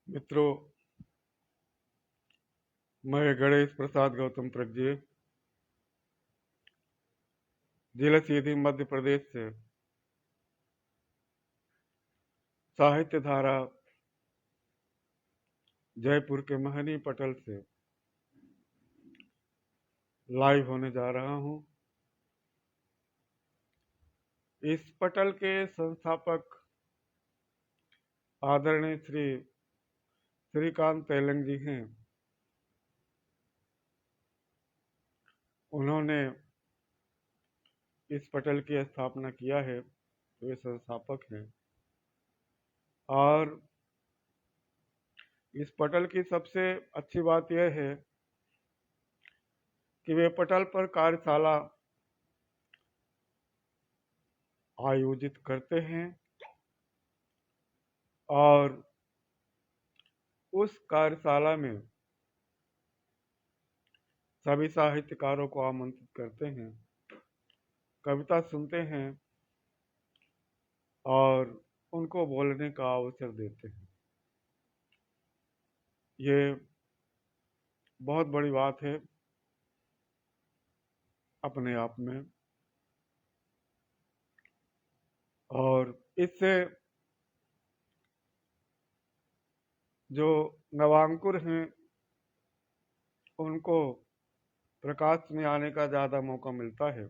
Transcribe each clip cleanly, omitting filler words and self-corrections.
मित्रों, मैं गणेश प्रसाद गौतम प्रज्ञे जिला सीधी मध्य प्रदेश से साहित्य धारा जयपुर के महनी पटल से लाइव होने जा रहा हूं। इस पटल के संस्थापक आदरणीय श्री श्रीकांत तेलंग जी हैं। उन्होंने इस पटल की स्थापना किया है, तो वे संस्थापक हैं। और इस पटल की सबसे अच्छी बात यह है कि वे पटल पर कार्यशाला आयोजित करते हैं और उस कार्यशाला में सभी साहित्यकारों को आमंत्रित करते हैं, कविता सुनते हैं और उनको बोलने का अवसर देते हैं। ये बहुत बड़ी बात है अपने आप में। और इससे जो नवांकुर हैं उनको प्रकाश में आने का ज़्यादा मौका मिलता है।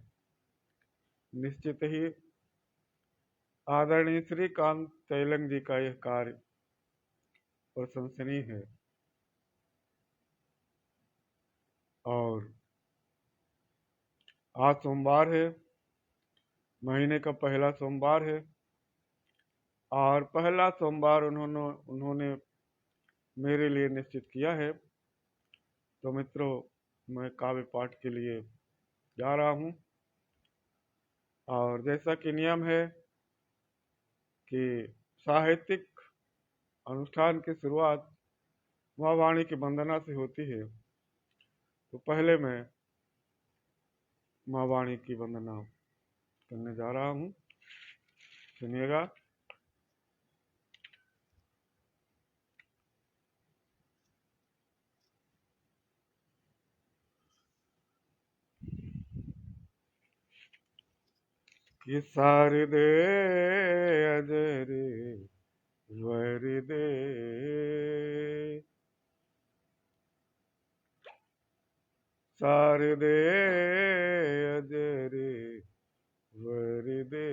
निश्चित ही आदरणीय श्रीकांत तेलंग जी का यह कार्य प्रशंसनीय है। और आज सोमवार है, महीने का पहला सोमवार है और पहला सोमवार उन्होंने मेरे लिए निश्चित किया है। तो मित्रों, मैं काव्य पाठ के लिए जा रहा हूँ। और जैसा कि नियम है कि साहित्यिक अनुष्ठान की शुरुआत माँ वाणी की वंदना से होती है, तो पहले मैं माँ वाणी की वंदना करने जा रहा हूँ। सुनिएगा। कि शारदे अजरे वरदे, शारदे अजरे वरदे,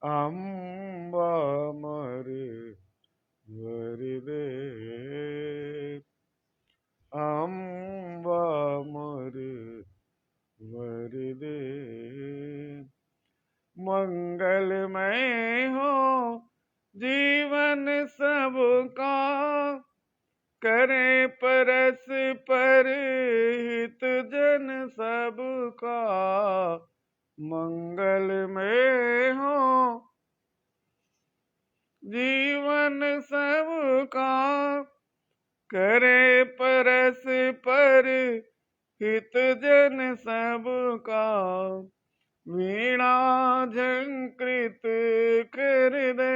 अम्बा मर वरदे, अम्बा मर वरदे। मंगलमय हो जीवन सबका, करे परस्पर हित जन सबका। मंगलमय हो जीवन सबका, करे परस्पर हित जन सबका। वीणा झंकृत कर दे,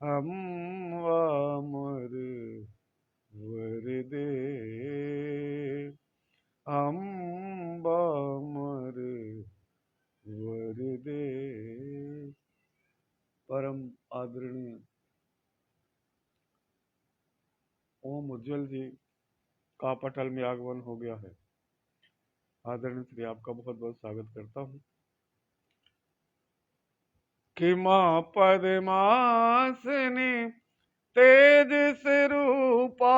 अम्बा मर वरदे, अम्बा मर वरदे। परम आदरणीय ओम उज्जवल जी का पटल में आगमन हो गया है। आदरणीय श्री आपका बहुत बहुत स्वागत करता हूँ। कि माँ पद्मासनी तेज स्वरूपा,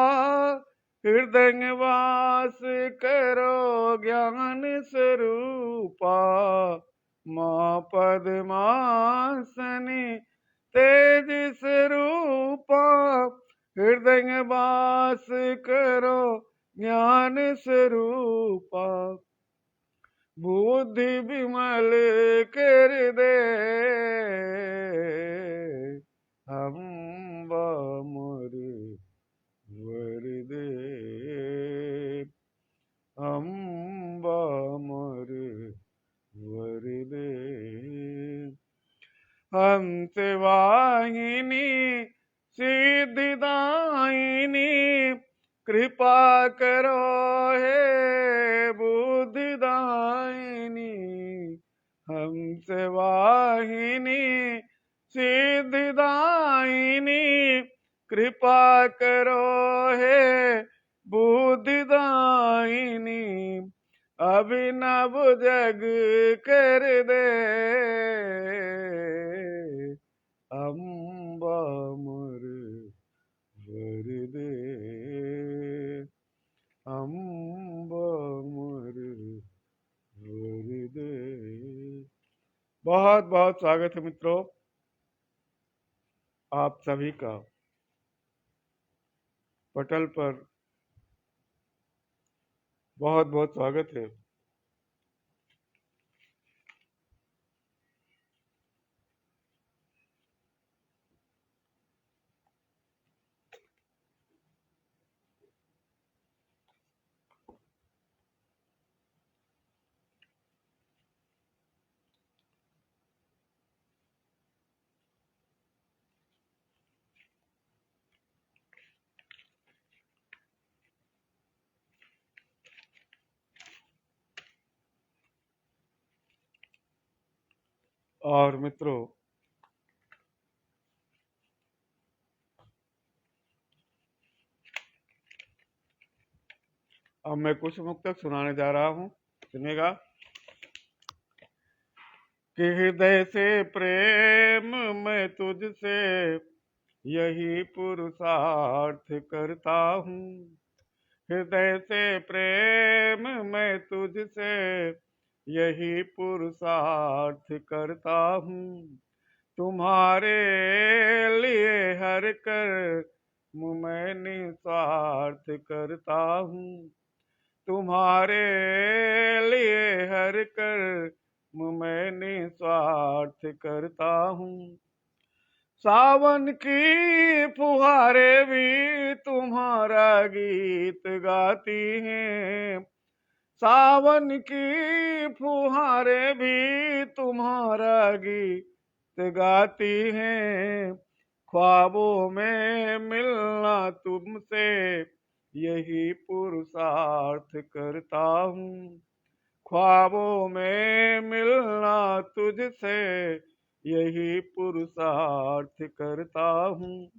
हृदय वास करो ज्ञान स्वरूपा। माँ पद्मासनी तेज स्वरूपा, हृदय वास करो ज्ञान स्वरूपा। बुद्धि विमल कर दे हम मोर वर दे, हम मोर वर दे। हंस वाहिनी सिद्धिदायिनी, कृपा करो हे बुद्धिदायिनी। हंस वाहिनी सिद्धिदायिनी, कृपा करो हे बुद्धिदायिनी। अभिनव जग कर दे अम्बा मोर वर दे, अम्बा मोर वर दे। बहुत बहुत स्वागत है मित्रों आप सभी का पटल पर। बहुत बहुत स्वागत है। और मित्रों अब मैं कुछ मुक्तक सुनाने जा रहा हूँ, सुनेगा। कि हृदय से प्रेम मैं तुझसे यही पुरुषार्थ करता हूँ। हृदय से प्रेम मैं तुझसे यही पुरुषार्थ करता हूँ। तुम्हारे लिए हर कर मैं निस्वार्थ करता हूँ। तुम्हारे लिए हर कर मैं निस्वार्थ करता हूँ। सावन की फुहारे भी तुम्हारा गीत गाती हैं। सावन की फुहारे भी तुम्हारा गीत गाती हैं। ख्वाबों में मिलना तुमसे यही पुरुषार्थ करता हूँ। ख्वाबों में मिलना तुझसे यही पुरुषार्थ करता हूँ।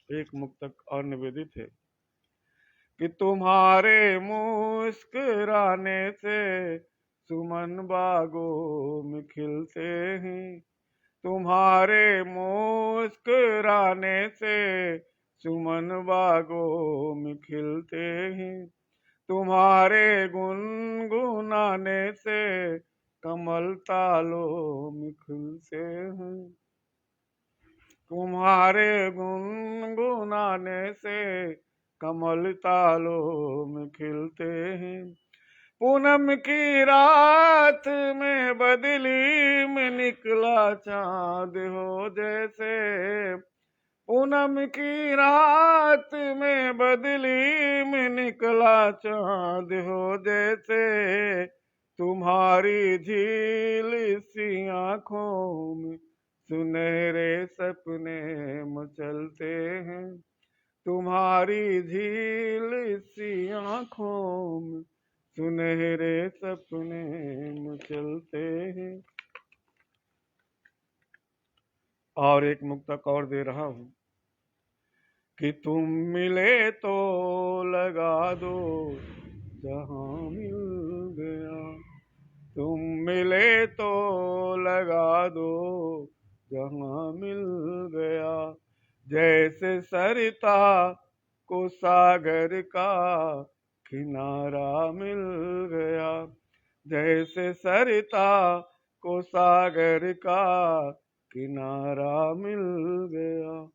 एक मुक्तक और निवेदित है कि तुम्हारे मुस्कुराने से सुमन बागों में खिलते हैं। तुम्हारे मुस्कुराने से सुमन बागों में खिलते हैं। तुम्हारे गुनगुनाने से कमल तालों में खिलते हैं। तुम्हारे गुनगुनाने से कमल तालों में खिलते हैं। पूनम की रात में बदली में निकला चांद हो जैसे। पूनम की रात में बदली में निकला चांद हो जैसे। तुम्हारी झील सी आंखों में सुनहरे सपने मचलते हैं। तुम्हारी झील सी आंखों में सुनहरे सपने मचलते हैं। और एक मुक्तक और दे रहा हूं कि तुम मिले तो लगा दो जहाँ मिल गया। तुम मिले तो लगा दो जहाँ मिल गया। जैसे सरिता को सागर का किनारा मिल गया। जैसे सरिता को सागर का किनारा मिल गया।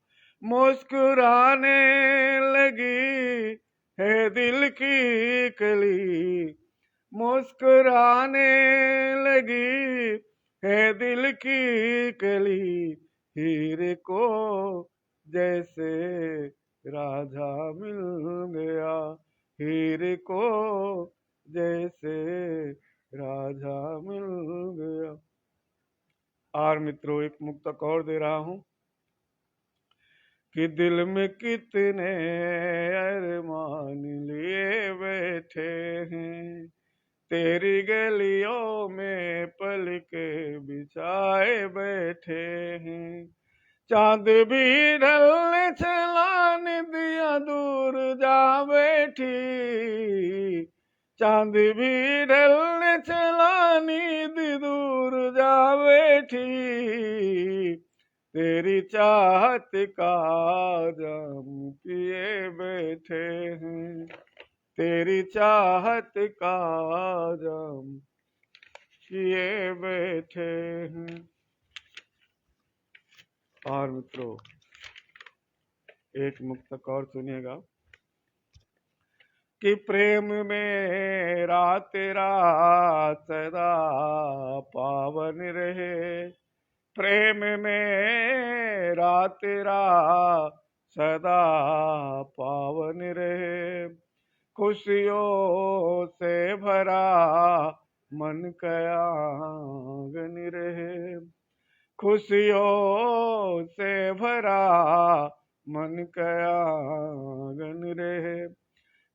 मुस्कुराने लगी है दिल की कली। मुस्कुराने लगी है दिल की कली। हीरे को जैसे राजा मिल गया। हीरे को जैसे राजा मिल गया। और मित्रों एक मुक्तक और दे रहा हूं कि दिल में कितने अरमान लिए बैठे हैं। तेरी गलियों में पल के बिछाए बैठे हैं। चांद भी ढलने चला निदिया दूर जा बैठी। चांद भी ढलने चला नींद दूर जा बैठी। तेरी चाहत का जाम पिए बैठे हैं। तेरी चाहत का जाम पिए बैठे हैं। और मित्रों एक मुक्तक और सुनिएगा कि प्रेम मेरा तेरा सदा पावन रहे। प्रेम मेरा तेरा सदा पावन रहे। खुशियों से भरा मन कयांगन रहे। खुशियों से भरा मन कयांगन रहे।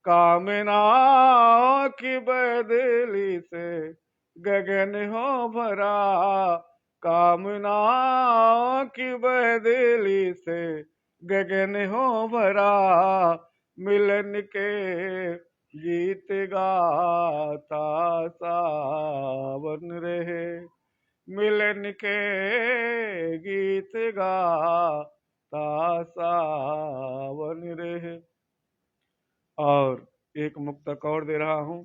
कामना की बदली से गगन हो भरा। कामना की बदली से गगन हो भरा। मिलन के गीत गाता सावन रहे। मिलन के गीत गाता सावन रहे। और एक मुक्तक और दे रहा हूं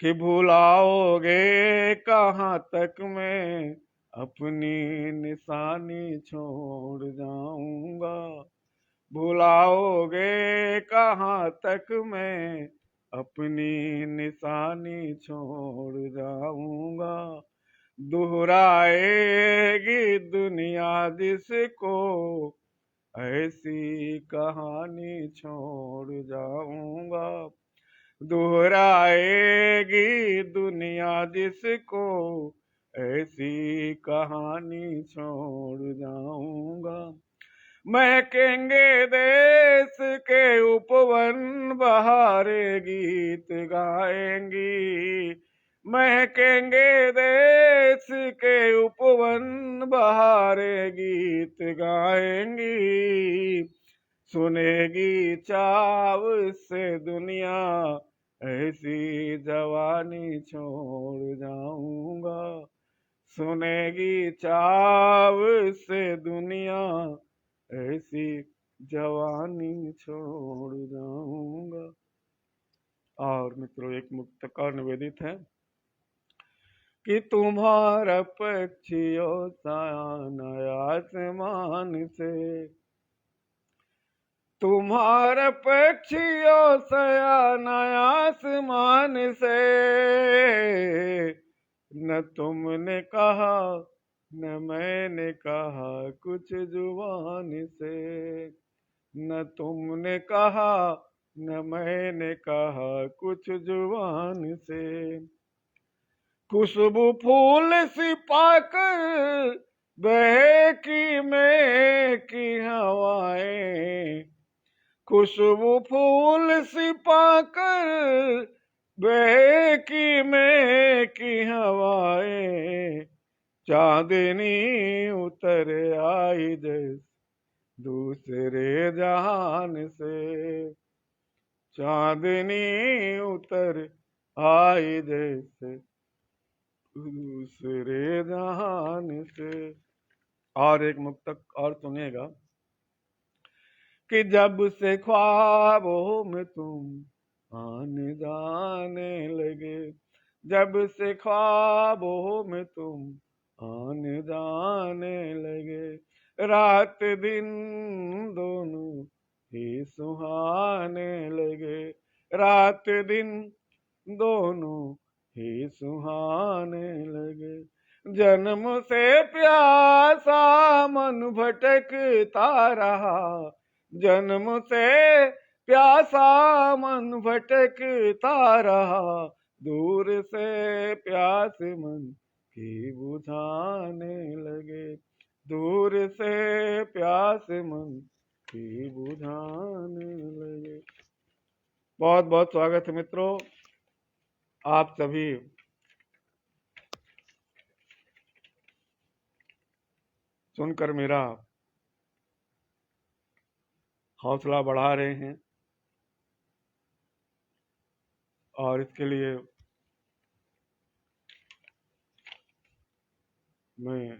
कि भुलाओगे कहाँ तक मैं अपनी निशानी छोड़ जाऊंगा। भुलाओगे कहाँ तक मैं अपनी निशानी छोड़ जाऊंगा। दोहराएगी दुनिया जिसको ऐसी कहानी छोड़ जाऊंगा। दोहराएगी दुनिया जिसको ऐसी कहानी छोड़ जाऊंगा। महकेंगे देश के उपवन बहारे गीत गाएंगी। महकेंगे देश के उपवन बहारे गीत गाएंगी। सुनेगी चाव से दुनिया ऐसी जवानी छोड़ जाऊंगा। सुनेगी चाव से दुनिया ऐसी जवानी छोड़ जाऊंगा। और मित्रों एक मुक्तक और निवेदित है कि तुम्हारा पक्षियों सा नया आसमान से। तुम्हारा पक्षियों सा नया आसमान से। न तुमने कहा न मैंने कहा कुछ जुबान से। न तुमने कहा न मैंने कहा कुछ जुबान से। खुशबू फूल सी पाकर बहकी में की हवाएं। खुशबू फूल सी पाकर बहकी में की हवाएं। चांदनी उतर आई जैसे दूसरे जहान से। चांदनी उतर आई जैसे दूसरे जहान से। और एक मुक्तक और सुनिएगा कि जब से ख्वाबों में तुम आने जाने लगे, जब से ख्वाबों में तुम आने जाने लगे, रात दिन दोनों ही सुहाने लगे, रात दिन दोनों ही सुहाने लगे। जन्म से प्यासा मन भटकता रहा, जन्म से प्यासा मन भटकता रहा, दूर से प्यास मन की बुझाने लगे, दूर से प्यास मन की बुझाने लगे। बहुत बहुत स्वागत है मित्रों, आप सभी सुनकर मेरा हौसला बढ़ा रहे हैं, और इसके लिए मैं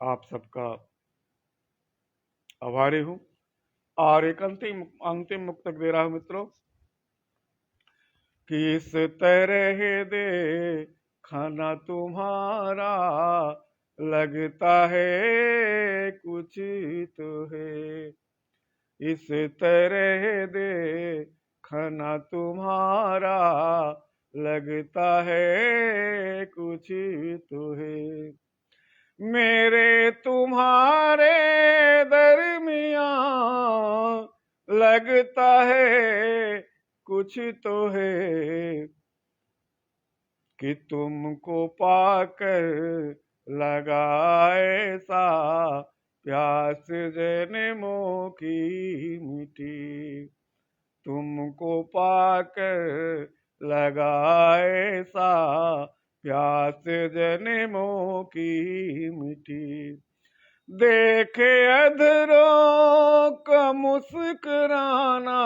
आप सबका आभारी हूं। और एक अंतिम मुक्तक दे रहा हूं मित्रों कि इस तरह दे खाना तुम्हारा लगता है कुछ तो है, इस तरह दे खाना तुम्हारा लगता है कुछ तो है, मेरे तुम्हारे दरमियां लगता है कुछ तो है, कि तुमको पाकर लगा ऐसा प्यास जन्मों की मिटी, तुमको पाकर लगा ऐसा प्यास जन्मों की मिटी, देखे अधरों का मुस्कुराना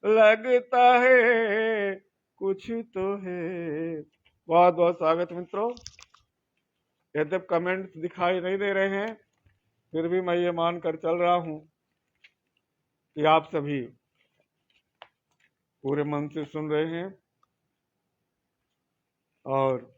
लगता है कुछ तो है। बहुत बहुत स्वागत मित्रों। यद्यप कमेंट्स दिखाई नहीं दे रहे हैं, फिर भी मैं ये मानकर चल रहा हूं कि आप सभी पूरे मन से सुन रहे हैं, और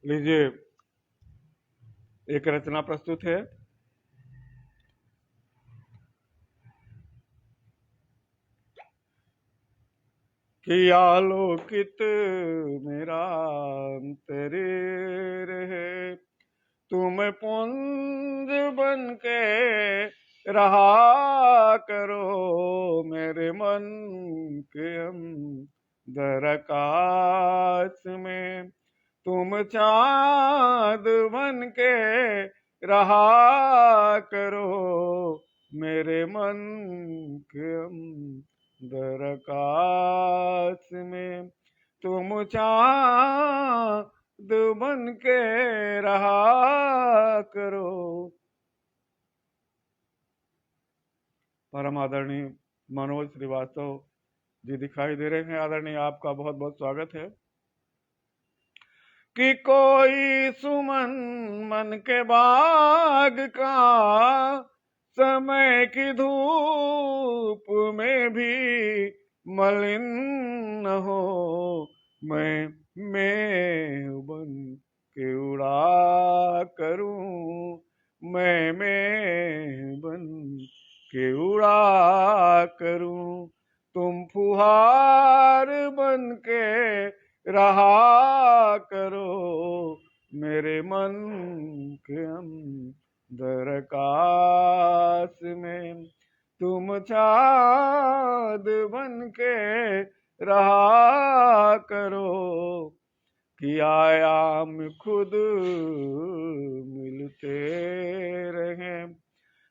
लीजिए एक रचना प्रस्तुत है। कि आलोकित मेरा अंतर रहे, तुम पुंज बन के रहा करो मेरे मन के अंदर आकाश में, तुम चांद बन के रहा करो मेरे मन के अंदर आकाश में, तुम चांद बन के रहा करो। परम आदरणीय मनोज श्रीवास्तव जी दिखाई दे रहे हैं। आदरणीय, आपका बहुत बहुत स्वागत है। कि कोई सुमन मन के बाग का समय की धूप में भी मलिन न हो, मैं बन के उड़ा करूं, मैं बन के उड़ा करूं, तुम फुहार बन के रहा करो मेरे मन के अंदर आकाश में तुम चाँद बन के रहा करो कि आयाम खुद मिलते रहे।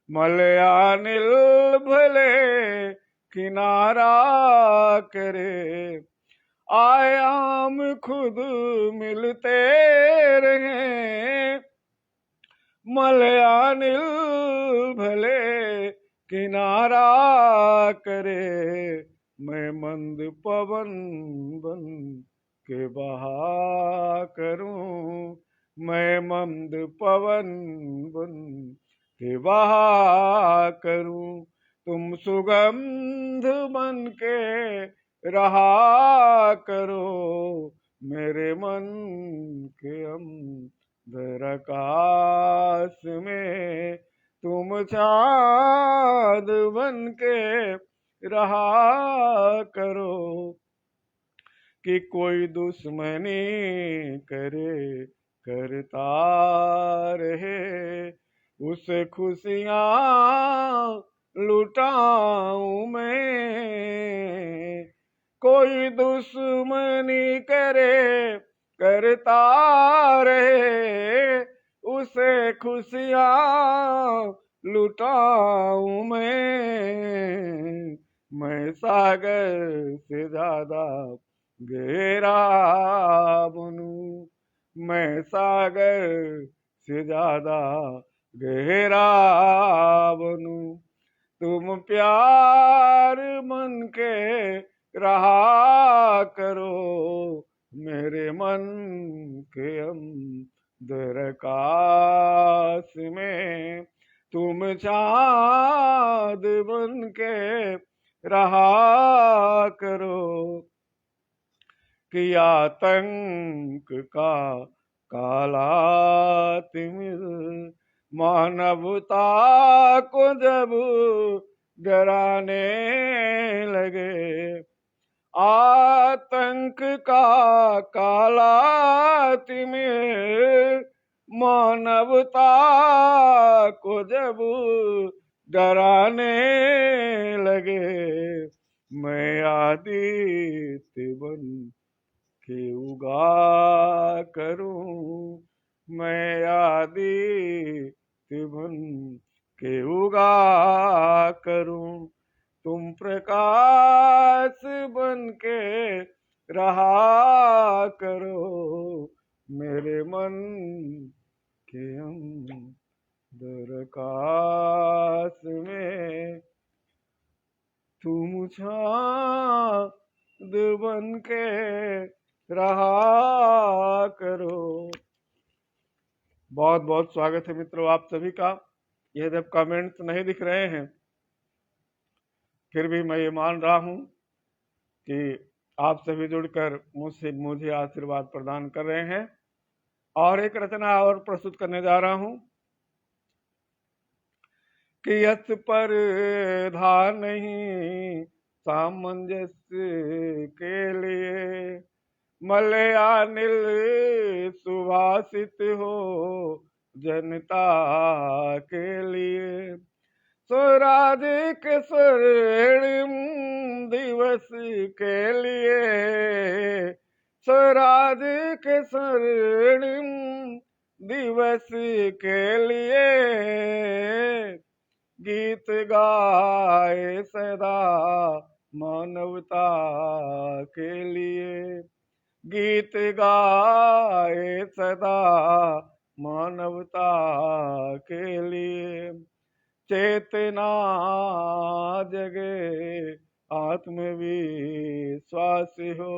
मलयानिल भले किनारा करे, आयाम खुद मिलते रहे। मलयानिल भले किनारा करे, मैं मंद पवन बन के बहा करूं, मैं मंद पवन बन के बहा करूं। तुम सुगंध बन के रहा करो मेरे मन के अंदर आकाश में तुम चाँद बन के रहा करो कि कोई दुश्मनी करे करता रहे उसे खुशियाँ लुटाऊं मैं। कोई दुश्मनी करे करता रहे उसे खुशियाँ लुटाऊं मैं सागर से ज्यादा गहरा बनूं, मैं सागर से ज्यादा गहरा बनूं। तुम प्यार मन के रहा करो मेरे मन के अंदर आकाश में तुम चाँद बन के रहा करो कि आतंक का काला तिमिर मानवता को जब डराने लगे। आतंक का काला तिमिर मानवता को जब डराने लगे, मैं आदित्य बन के उगा करूं, मैं आदित्य बन के उगा करूं। तुम प्रकाश बन के रहा करो मेरे मन के अंदर आकाश में तुम चाँद बन के रहा करो। बहुत बहुत स्वागत है मित्रों आप सभी का। यह जब कमेंट्स नहीं दिख रहे हैं फिर भी मैं ये मान रहा हूँ कि आप सभी जुड़कर मुझे आशीर्वाद प्रदान कर रहे हैं। और एक रचना और प्रस्तुत करने जा रहा हूँ कि यस पर धा नहीं सामंजस्य के लिए मलयानिल सुभाषित हो जनता के लिए। स्वराज के स्वर्णिम दिवस के लिए, स्वराज के स्वर्णिम दिवस के लिए गीत गाए सदा मानवता के लिए, गीत गाए सदा मानवता के लिए। चेतना जगे आत्मविश्वास हो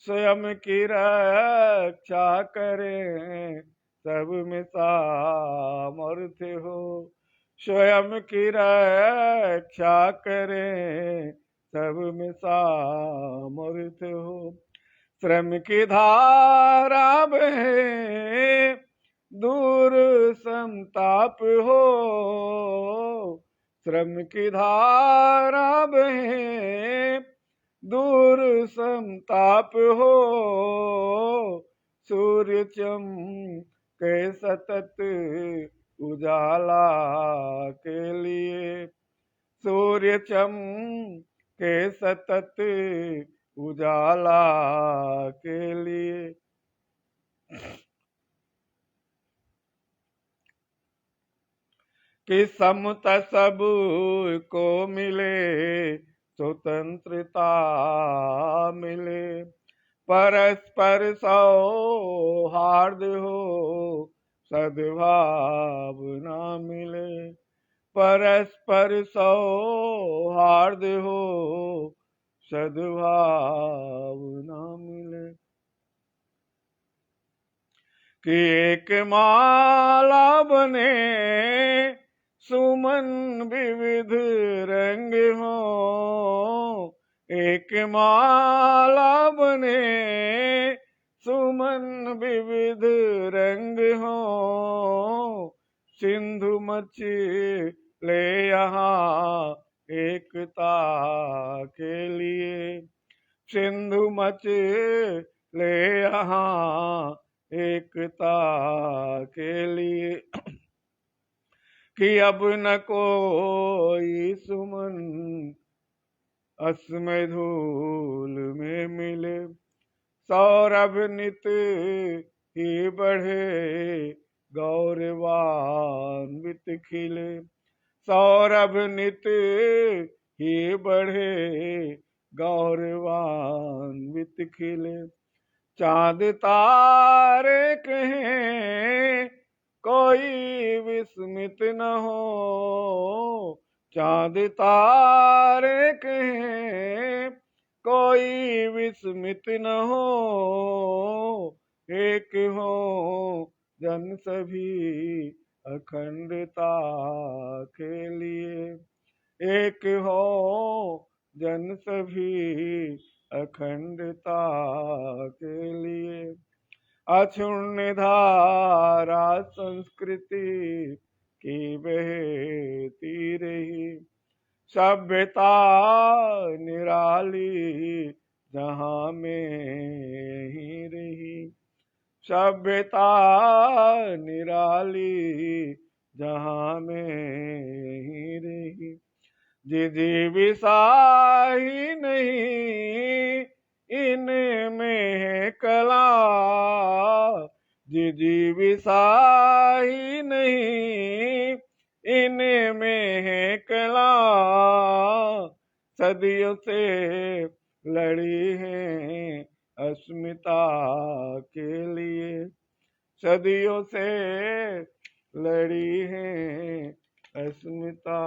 स्वयं की रक्षा करें सब में सामर्थ्य हो, स्वयं की रक्षा करें सब में सामर्थ्य हो। श्रम की धारा बहे दूर संताप हो, श्रम की धारा बहे दूर संताप हो। सूर्य चमके के सतत उजाला के लिए, सूर्य के सतत उजाला के लिए। कि समता सब को मिले, स्वतंत्रता मिले, परस्पर सौहार्द हो, सद्भावना मिले, परस्पर सौहार्द हो, सद्भावना मिले। कि एक माला बने, सुमन विविध रंग हो, एक माला बने, सुमन विविध रंग हो, सिंधु मचले यहाँ एकता के लिए, सिंधु मचले यहाँ एकता के लिए। कि अब न कोई सुमन अस्मय धूल में मिले, सौरभ नित ही बढ़े, गौरवान्वित खिले, सौरभ नित ही बढ़े, गौरवान्वित खिले। चांद तारे कहें कोई विस्मित न हो, चांद तारे कहें कोई विस्मित न हो, एक हो जन सभी अखंडता के लिए, एक हो जन सभी अखंडता के लिए। अक्षुण्ण धारा संस्कृति की बहती रही, सभ्यता निराली जहाँ में ही रही, सभ्यता निराली जहाँ में ही रही। जिजीविषा ही नहीं इनमें है कला, जिजीविषा ही नहीं इनमें है कला, सदियों से लड़ी है अस्मिता के लिए, सदियों से लड़ी है अस्मिता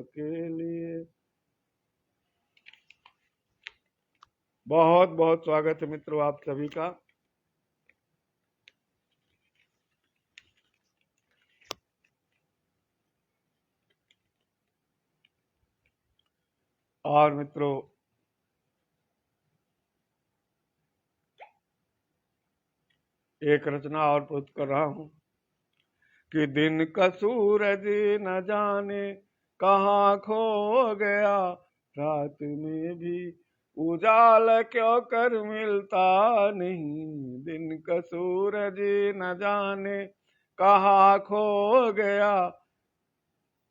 के लिए। बहुत बहुत स्वागत है मित्रों आप सभी का। और मित्रों एक रचना और प्रस्तुत कर रहा हूं कि दिन का सूरज न जाने कहाँ खो गया, रात में भी उजाला क्यों कर मिलता नहीं, दिन का सूरज न जाने कहाँ खो गया,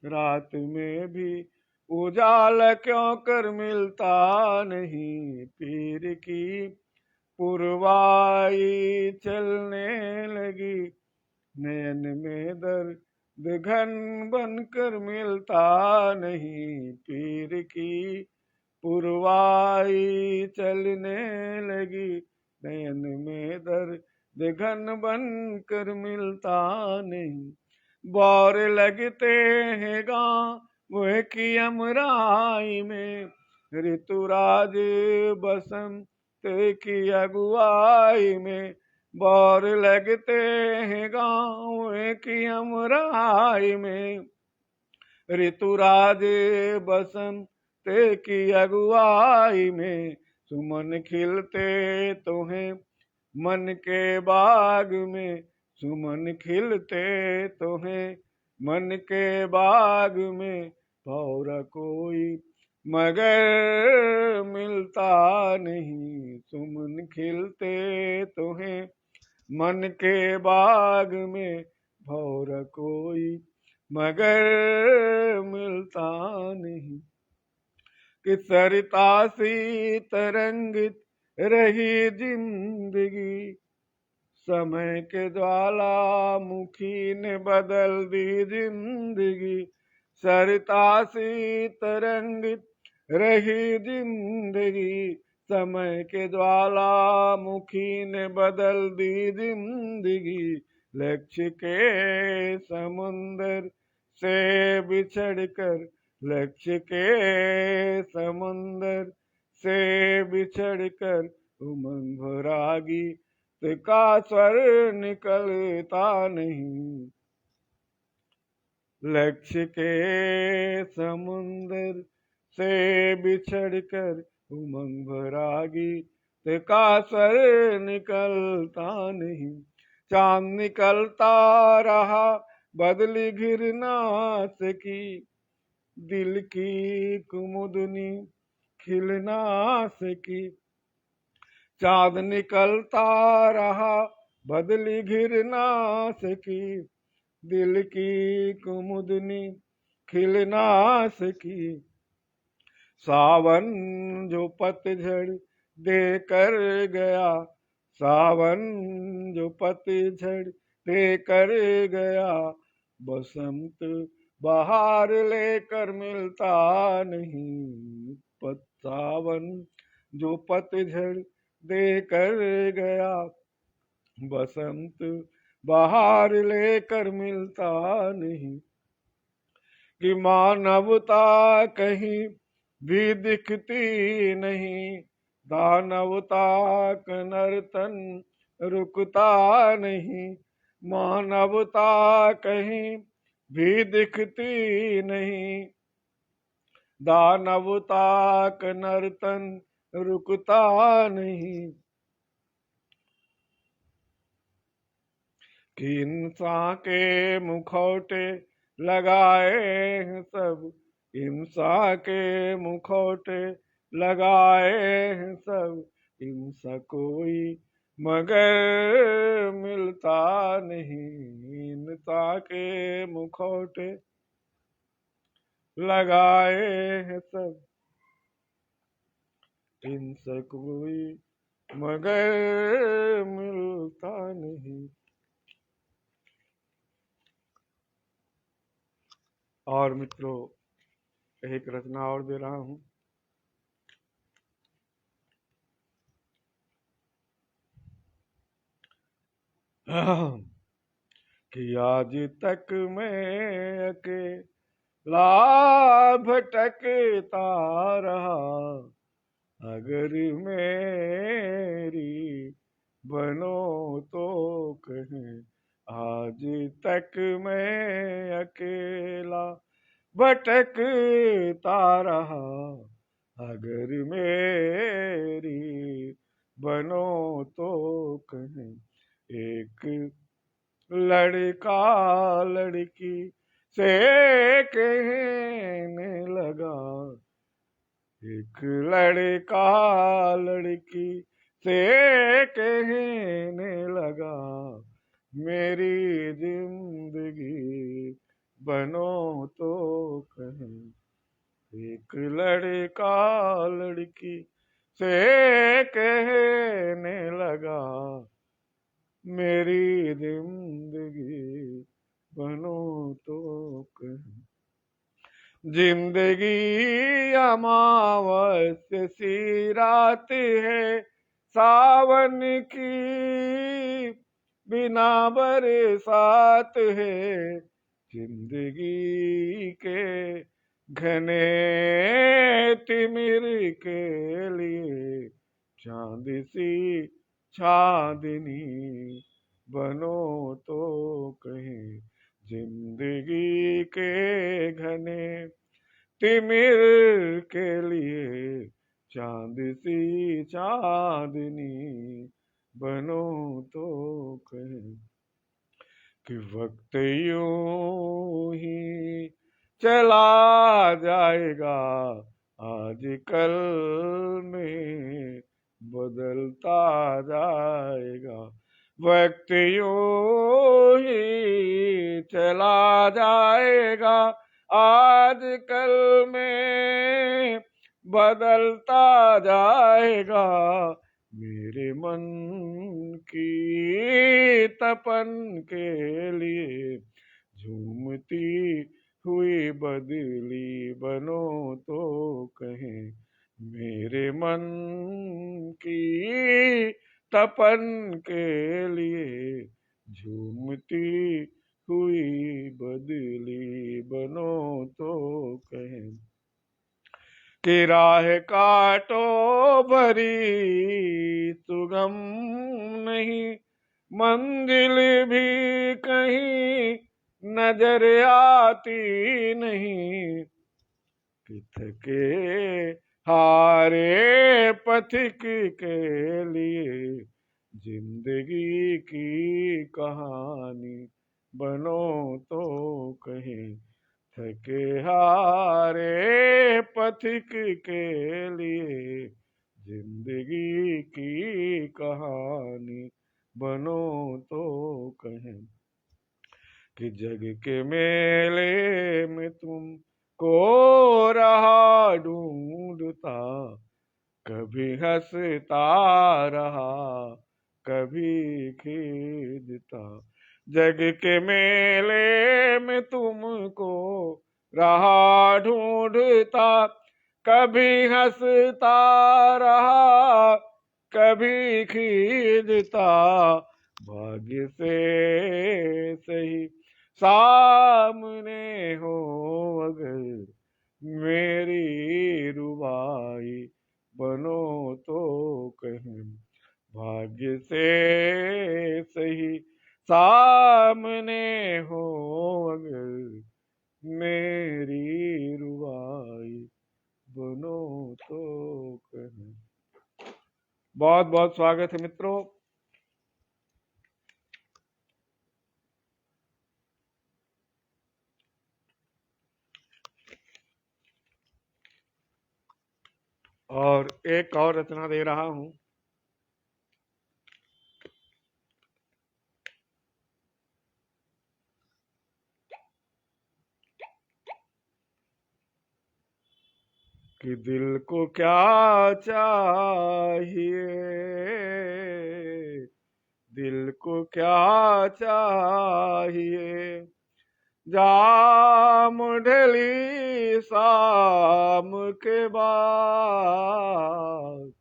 रात में भी उजाला क्यों कर मिलता नहीं, पीर की पुरवाई चलने लगी, नयन में दर्द घन बनकर मिलता नहीं, पीर की पुरवाई चलने लगी, नयन में दर्द घन बनकर मिलता नहीं, बौर लगते हैं गाँव की अमराई में, ऋतुराज बसंत की अगुवाई में, बौर लगते हैं गाँव की अमराई में, ऋतुराज बसंत की अगुवाई में, सुमन खिलते तो हैं मन के बाग में, सुमन खिलते तो हैं मन के बाग में, भौरा कोई मगर मिलता नहीं, सुमन खिलते तो हैं मन के बाग में भौर कोई मगर मिलता नहीं। कि सरिता सी तरंगित रही जिंदगी, समय के ज्वालामुखी ने बदल दी जिंदगी। सरिता सी तरंगित रही जिंदगी, समय के ज्वालामुखी ने बदल दी जिंदगी। लक्ष्य के समुंदर से बिछड़कर, लक्ष्य के समुंदर से बिछड़कर उमंग भरागी का स्वर निकलता नहीं। लक्ष्य के समुंदर से बिछड़कर उमंग भरागी का स्वर निकलता नहीं। चांद निकलता रहा बदली घिरना सकी, दिल की कुमुदनी खिलना सकी। चाँद निकलता रहा बदली घिरना सकी, दिल की कुमुदनी खिलना सकी। सावन जो पतझड़ देकर गया, सावन जो पतझड़ देकर गया, बसंत बहार लेकर मिलता नहीं। सावन जो पतझड़ देकर गया, बसंत बहार लेकर मिलता नहीं। कि मानवता कहीं भी दिखती नहीं, दानवता का नर्तन रुकता नहीं। मानवता कहीं भी दिखती नहीं, दानवता का नर्तन रुकता नहीं। कि इंसान के मुखौटे लगाए हैं सब, इंसान के मुखौटे लगाए हैं सब, इंसान कोई मगर मिलता नहीं। इंसान के मुखौटे लगाए हैं सब, इंसान कोई मगर मिलता नहीं। और मित्रों, एक रचना और दे रहा हूं। कि आज तक मैं अकेला भटकता रहा, अगर मेरी बनो तो कहें। आज तक मैं अकेला भटकता रहा, अगर मेरी बनो तो कहें। एक लड़का लड़की से कहने लगा, एक लड़का लड़की से कहने लगा, मेरी जिंदगी बनो तो कहें। एक लड़का लड़की से कहने लगा, मेरी जिंदगी बनो तो कहें। जिंदगी अमावस्या सी रात है सावन की, बिना बरसात है। जिंदगी के घने तिमिर के लिए चांद सी चांदनी बनो तो कहें। जिंदगी के घने तिमिर के लिए चांद सी चांदनी बनो तो कहें। कि वक्त यूं ही चला जाएगा, आज कल में बदलता जाएगा। वक्त यूं ही चला जाएगा, आज कल में बदलता जाएगा। मेरे मन की तपन के लिए झूमती हुई बदली बनो तो कहें। मेरे मन की तपन के लिए झूमती हुई बदली बनो तो कहें। कि राह काटो भरी सुगम नहीं, मंजिल भी कहीं नजर आती नहीं। कि थके हारे पथिक के लिए जिंदगी की कहानी बनो तो कहें। थके हारे पथिक के लिए जिंदगी की कहानी बनो तो कहें। कि जग के मेले में तुम को रहा ढूंढता, कभी हंसता रहा कभी खींचता। जग के मेले में तुमको रहा ढूंढता, कभी हंसता रहा कभी खींचता। भाग्य से सही सामने हो अगर मेरी रुबाई बनो तो कहें। भाग्य से सही सामने हो अगर मेरी रुबाई बनो तो कहें। बहुत बहुत स्वागत है मित्रों। और एक और रचना दे रहा हूं। कि दिल को क्या चाहिए, दिल को क्या चाहिए, जाम ढली शाम के बाद।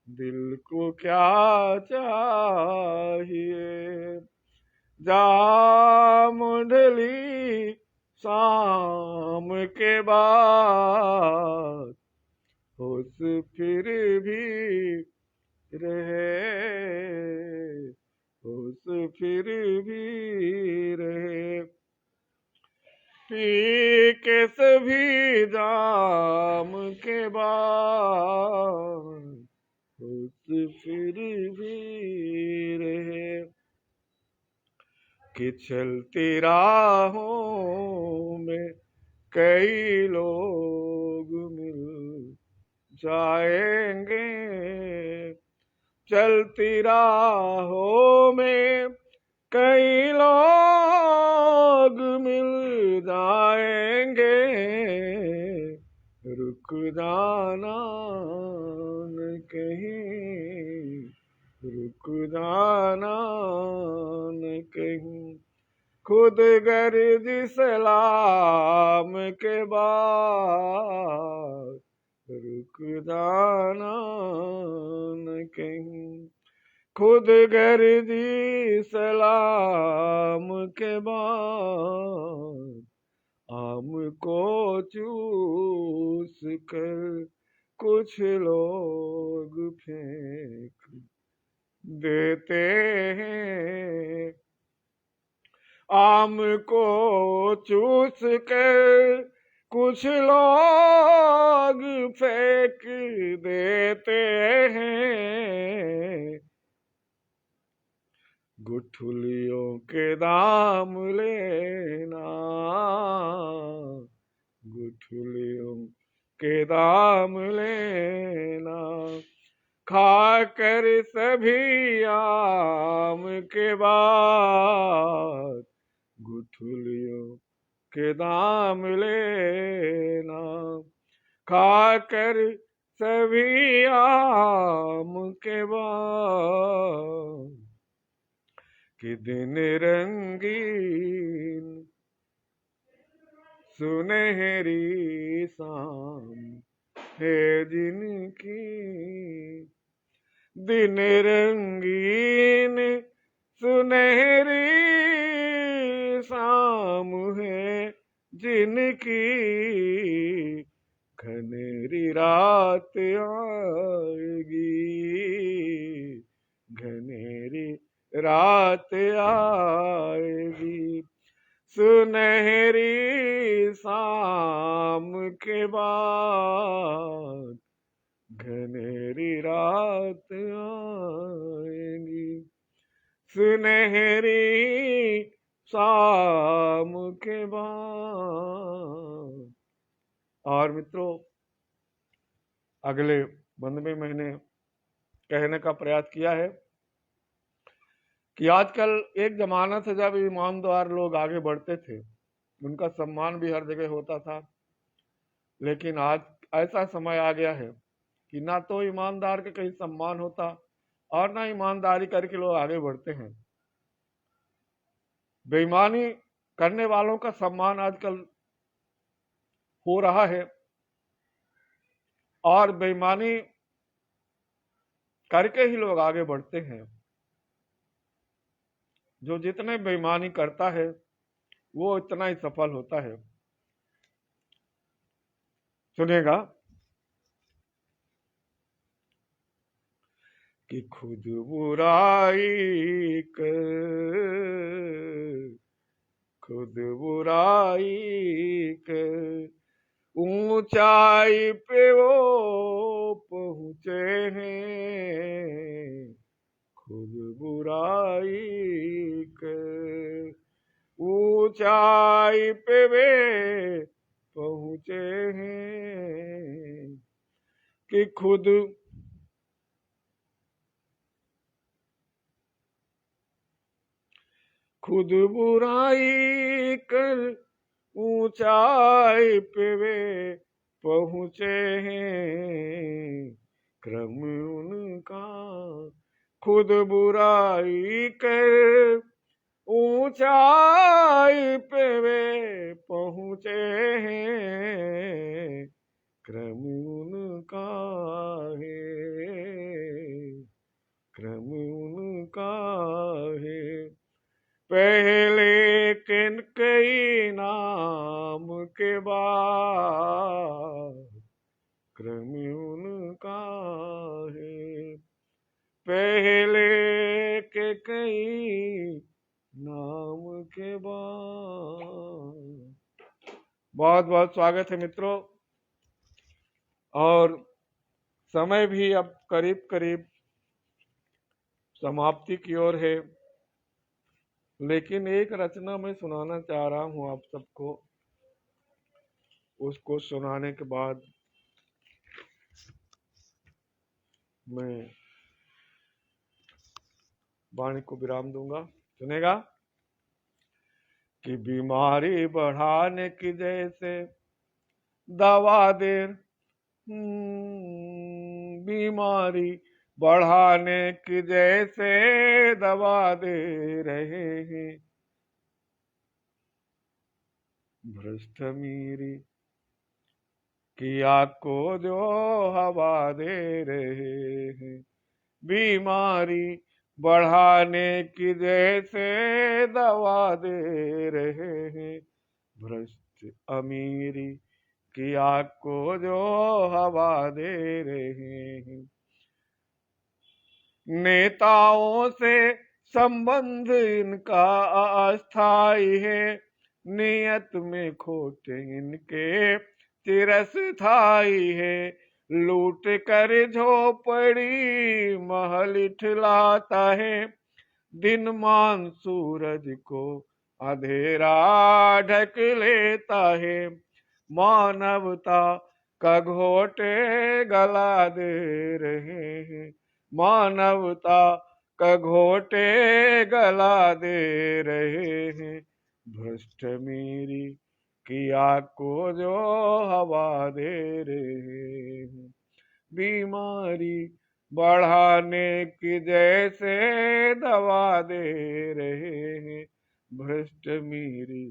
दिल को क्या चाहिए, जाम ढली शाम के बाद। होश फिर भी रहे, होश फिर भी रहे, पी के सभी जाम के बाद। होश फिर भी रहे, कि चलती राहों में कई लोग मिल जाएंगे। चलती राहों में कई लोग मिल जाएंगे। रुक जाना न कहीं, रुक जाना न कहीं। खुद गर्ज सलाम के बाद। रुक जाना न कहीं, खुद गर्जी सलाम के बाद। आम को चूस कर कुछ लोग फेंक देते हैं। आम को चूस कर कुछ लोग फेंक देते हैं। गुठलियों के दाम लेना, गुठलियों के दाम लेना। खाकर सभी आम के बाद गुठलियों के दाम लेना। खाकर सभी आम के बाद कि दिन रंगीन सुनहरी शाम है जिनकी। दिन रंगीन सुनहरी शाम है जिनकी। घनेरी रात आएगी, घनेरी रात आएगी, सुनहरी शाम के बाद घनेरी रात आएगी, सुनहरी शाम के बाद। और मित्रों, अगले बंद में मैंने कहने का प्रयास किया है कि आजकल एक जमाना था जब ईमानदार लोग आगे बढ़ते थे, उनका सम्मान भी हर जगह होता था। लेकिन आज ऐसा समय आ गया है कि ना तो ईमानदार का कहीं सम्मान होता और ना ईमानदारी करके लोग आगे बढ़ते हैं। बेईमानी करने वालों का सम्मान आजकल हो रहा है और बेईमानी करके ही लोग आगे बढ़ते हैं। जो जितने बेईमानी करता है वो इतना ही सफल होता है। सुनिएगा कि खुद बुराई कर, खुद बुराई कर ऊंचाई पे वो पहुंचे हैं। खुद बुराई कर ऊंचाई पे वे पहुंचे हैं कि खुद बुराई कर ऊंचाई पे वे पहुंचे हैं। क्रम उनका खुद बुराई कर ऊंचाई पे वे पहुंचे हैं। क्रम उनका है, क्रम उनका है। पहले किन कई नाम के बाद क्रम उनका है। पहले के कई नाम के बाद। बहुत बहुत स्वागत है मित्रों। और समय भी अब करीब करीब समाप्ति की ओर है, लेकिन एक रचना मैं सुनाना चाह रहा हूं आप सबको। उसको सुनाने के बाद मैं वाणी को विराम दूंगा। सुनेगा कि बीमारी बढ़ाने की जैसे दवा दे, बीमारी बढ़ाने की जैसे दवा दे रहे हैं भ्रष्ट मीरी की आग को जो हवा दे रहे हैं। बीमारी बढ़ाने की जैसे दवा दे रहे हैं भ्रष्ट अमीरी की आग को जो हवा दे रहे हैं। नेताओं से संबंध इनका अस्थायी है, नियत में खोट इनके चिरस्थायी है। लूट कर झोपड़ी महल ठिलाता है, दिन मान सूरज को अंधेरा ढक लेता है। मानवता का घोटे गला दे रहे हैं, मानवता का घोटे गला दे रहे हैं, भ्रष्ट मेरी की आग को जो हवा दे रहे हैं, बीमारी बढ़ाने की जैसे दवा दे रहे हैं, भ्रष्ट मेरी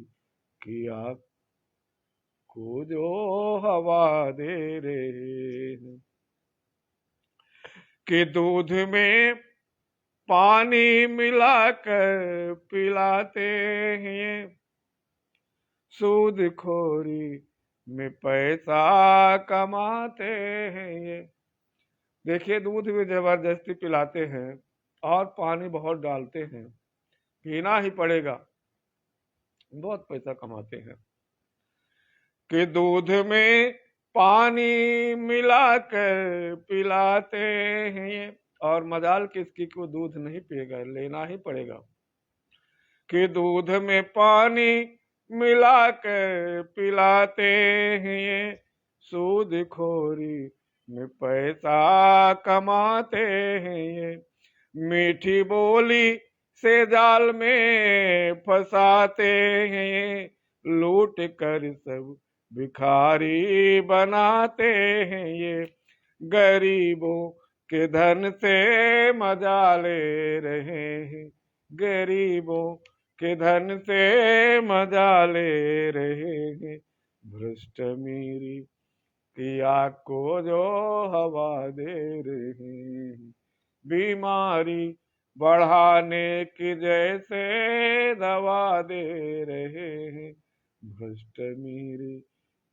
की आग को जो हवा दे रहे हैं, कि दूध में पानी मिलाकर पिलाते हैं, सूदखोरी में पैसा कमाते हैं ये। देखिए, दूध भी जबरदस्ती पिलाते हैं और पानी बहुत डालते हैं, पीना ही पड़ेगा, बहुत पैसा कमाते हैं। कि दूध में पानी मिलाकर पिलाते हैं ये, और मजाल किसकी को दूध नहीं पिएगा, लेना ही पड़ेगा। कि दूध में पानी मिलाकर पिलाते हैं ये, सूदखोरी में पैसा कमाते हैं ये, मीठी बोली से जाल में फंसाते हैं ये, लूट कर सब भिखारी बनाते हैं ये, गरीबों के धन से मजा ले रहे हैं, गरीबों के धन से मजा ले रहे हैं, भ्रष्ट मेरी की आग को जो हवा दे रहे हैं, बीमारी बढ़ाने की जैसे दवा दे रहे हैं, भ्रष्ट मेरी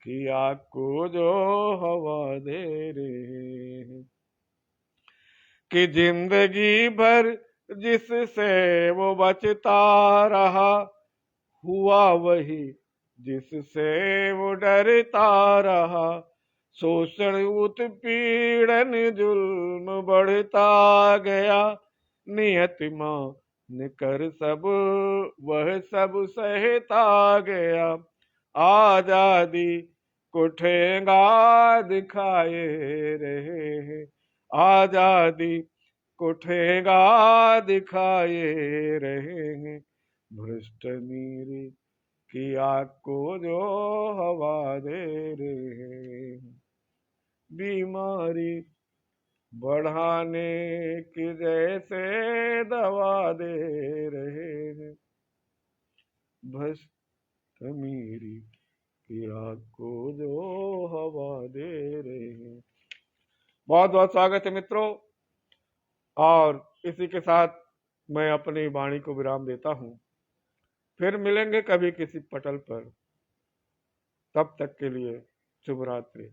की आग को जो हवा दे रहे हैं, कि जिंदगी भर जिससे वो बचता रहा, हुआ वही जिससे वो डरता रहा, शोषण उत्पीड़न जुल्म बढ़ता गया, नियत मान कर सब वह सब सहता गया, आजादी को ठेंगा दिखाए रहे हैं, आजादी को ठेंगा दिखाए रहे हैं, भ्रष्ट मेरी की आग को जो हवा दे रहे हैं, बीमारी बढ़ाने की जैसे दवा दे रहे हैं, भ्रष्ट मेरी की आग को जो हवा दे रहे हैं। बहुत बहुत स्वागत है मित्रों, और इसी के साथ मैं अपनी वाणी को विराम देता हूं। फिर मिलेंगे कभी किसी पटल पर, तब तक के लिए शुभ रात्रि।